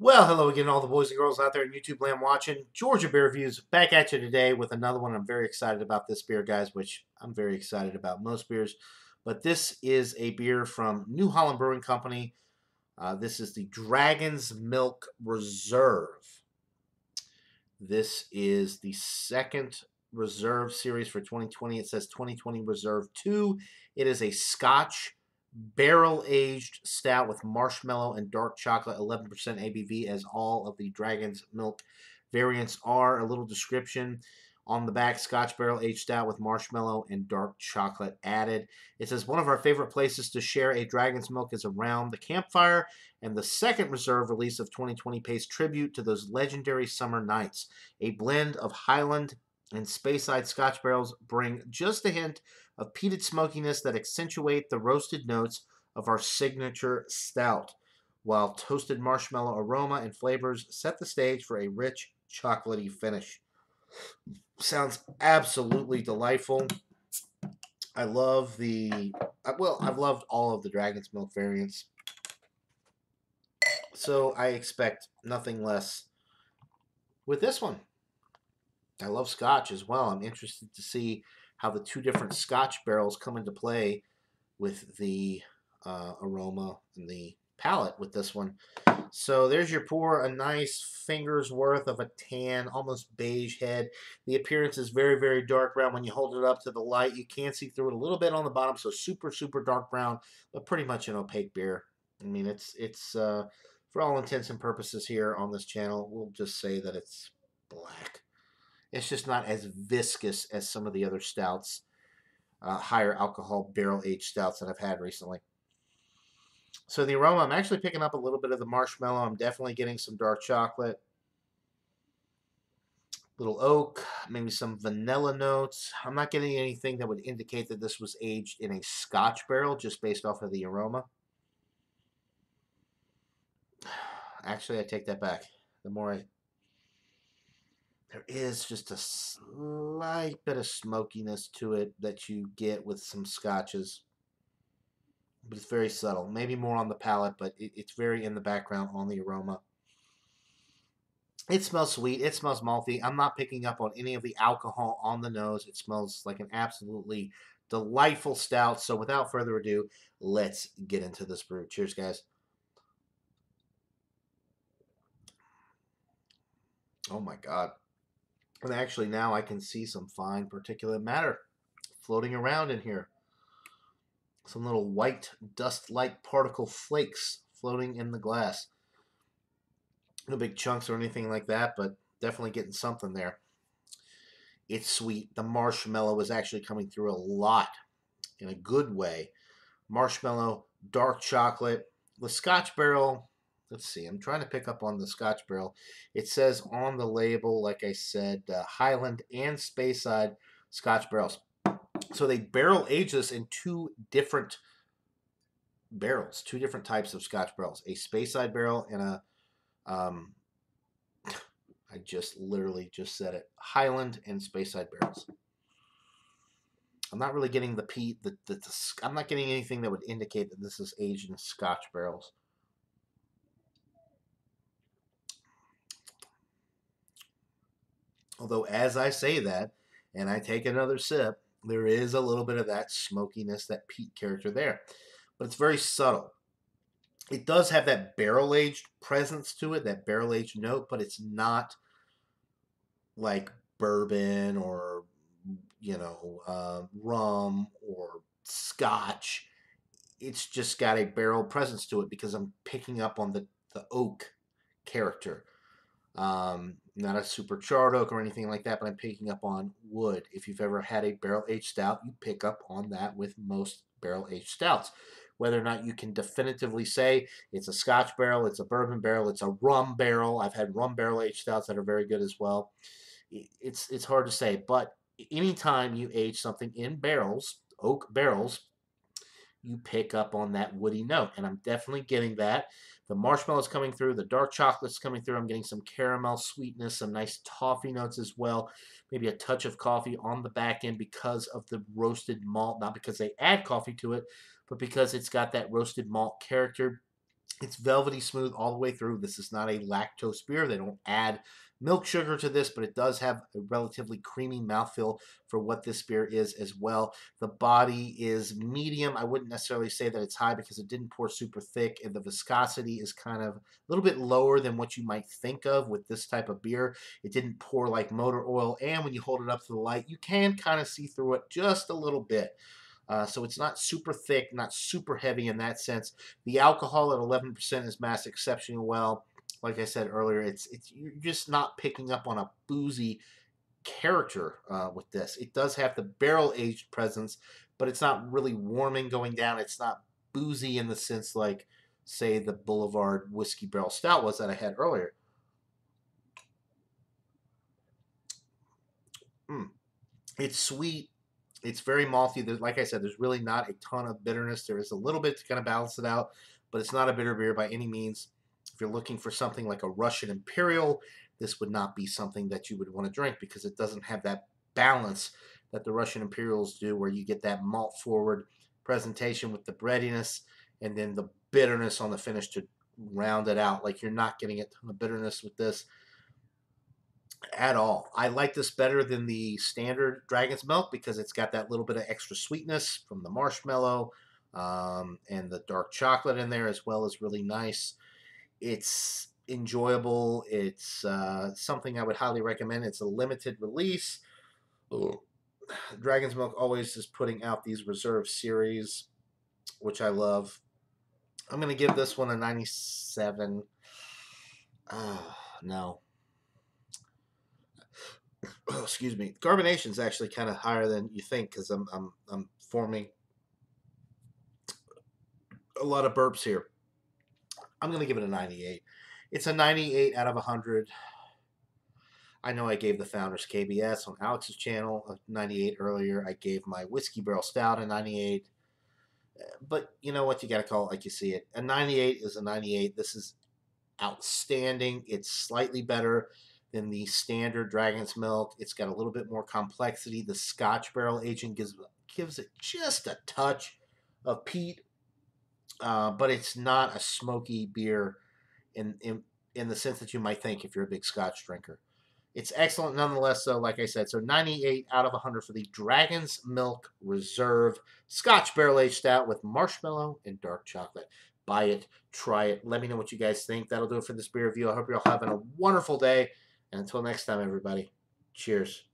Well, hello again, all the boys and girls out there in YouTube land watching. Georgia Beer Reviews back at you today with another one. I'm very excited about this beer, guys, which I'm very excited about most beers. But this is a beer from New Holland Brewing Company. This is the Dragon's Milk Reserve. This is the second Reserve series for 2020. It says 2020 Reserve 2. It is a Scotch barrel-aged stout with marshmallow and dark chocolate, 11% ABV, as all of the Dragon's Milk variants are. A little description on the back: Scotch barrel-aged stout with marshmallow and dark chocolate added. It says, one of our favorite places to share a Dragon's Milk is around the campfire, and the second Reserve release of 2020 pays tribute to those legendary summer nights. A blend of Highland and Speyside Scotch barrels bring just a hint of peated smokiness that accentuate the roasted notes of our signature stout, while toasted marshmallow aroma and flavors set the stage for a rich, chocolatey finish. Sounds absolutely delightful. I love I've loved all of the Dragon's Milk variants, so I expect nothing less with this one. I love Scotch as well. I'm interested to see how the two different Scotch barrels come into play with the aroma and the palate with this one. So there's your pour, a nice finger's worth of a tan, almost beige head. The appearance is very, very dark brown. When you hold it up to the light, you can see through it a little bit on the bottom, so super, super dark brown, but pretty much an opaque beer. I mean, it's for all intents and purposes here on this channel, we'll just say that it's black. It's just not as viscous as some of the other stouts, higher alcohol barrel-aged stouts that I've had recently. So the aroma, I'm actually picking up a little bit of the marshmallow. I'm definitely getting some dark chocolate, little oak, maybe some vanilla notes. I'm not getting anything that would indicate that this was aged in a Scotch barrel just based off of the aroma. Actually, I take that back. There is just a slight bit of smokiness to it that you get with some scotches, but it's very subtle. Maybe more on the palate, but it's very in the background on the aroma. It smells sweet. It smells malty. I'm not picking up on any of the alcohol on the nose. It smells like an absolutely delightful stout. So without further ado, let's get into this brew. Cheers, guys. Oh my God. And actually now I can see some fine particulate matter floating around in here. Some little white dust-like particle flakes floating in the glass. No big chunks or anything like that, but definitely getting something there. It's sweet. The marshmallow is actually coming through a lot in a good way. Marshmallow, dark chocolate. The Scotch barrel, let's see, I'm trying to pick up on the Scotch barrel. It says on the label, like I said, Highland and Speyside Scotch barrels. So they barrel age this in two different barrels, two different types of Scotch barrels. A Speyside barrel and a, I just literally just said it, Highland and Speyside barrels. I'm not really getting the peat. I'm not getting anything that would indicate that this is aged in Scotch barrels. Although, as I say that, and I take another sip, there is a little bit of that smokiness, that peat character there. But it's very subtle. It does have that barrel-aged presence to it, that barrel-aged note, but it's not like bourbon or, rum or Scotch. It's just got a barrel presence to it because I'm picking up on the oak character. Not a super charred oak or anything like that, but I'm picking up on wood. If you've ever had a barrel-aged stout, you pick up on that with most barrel-aged stouts. Whether or not you can definitively say it's a Scotch barrel, it's a bourbon barrel, it's a rum barrel. I've had rum barrel-aged stouts that are very good as well. It's hard to say, but anytime you age something in barrels, oak barrels, you pick up on that woody note, and I'm definitely getting that. The marshmallow's coming through, the dark chocolate's coming through. I'm getting some caramel sweetness, some nice toffee notes as well. Maybe a touch of coffee on the back end because of the roasted malt, not because they add coffee to it, but because it's got that roasted malt character. It's velvety smooth all the way through. This is not a lactose beer. They don't add milk sugar to this, but it does have a relatively creamy mouthfeel for what this beer is as well. The body is medium. I wouldn't necessarily say that it's high because it didn't pour super thick, and the viscosity is kind of a little bit lower than what you might think of with this type of beer. It didn't pour like motor oil, and when you hold it up to the light, you can kind of see through it just a little bit. So it's not super thick, not super heavy in that sense. The alcohol at 11% is masked exceptionally well. Like I said earlier, it's you're just not picking up on a boozy character with this. It does have the barrel aged presence, but it's not really warming going down. It's not boozy in the sense like, say, the Boulevard Whiskey Barrel Stout was that I had earlier. Mm. It's sweet. It's very malty. Like I said, there's really not a ton of bitterness. There is a little bit to kind of balance it out, but it's not a bitter beer by any means. If you're looking for something like a Russian Imperial, this would not be something that you would want to drink because it doesn't have that balance that the Russian Imperials do, where you get that malt forward presentation with the breadiness and then the bitterness on the finish to round it out. Like, you're not getting a ton of bitterness with this at all. I like this better than the standard Dragon's Milk because it's got that little bit of extra sweetness from the marshmallow, and the dark chocolate in there as well is really nice. It's enjoyable. It's something I would highly recommend. It's a limited release. Ooh. Dragon's Milk always is putting out these reserve series, which I love. I'm going to give this one a 97. No. Oh, excuse me. Carbonation is actually kind of higher than you think because I'm forming a lot of burps here. I'm gonna give it a 98. It's a 98 out of 100. I know I gave the Founders KBS on Alex's channel a 98 earlier. I gave my Whiskey Barrel Stout a 98. But you know what? You got to call it like you see it. A 98 is a 98. This is outstanding. It's slightly better than the standard Dragon's Milk. It's got a little bit more complexity. The Scotch barrel aging gives it just a touch of peat, but it's not a smoky beer in, in in the sense that you might think if you're a big Scotch drinker. It's excellent nonetheless, though, like I said. So 98 out of 100 for the Dragon's Milk Reserve Scotch Barrel Aged Stout with marshmallow and dark chocolate. Buy it, try it. Let me know what you guys think. That'll do it for this beer review. I hope you're all having a wonderful day. And until next time, everybody, cheers.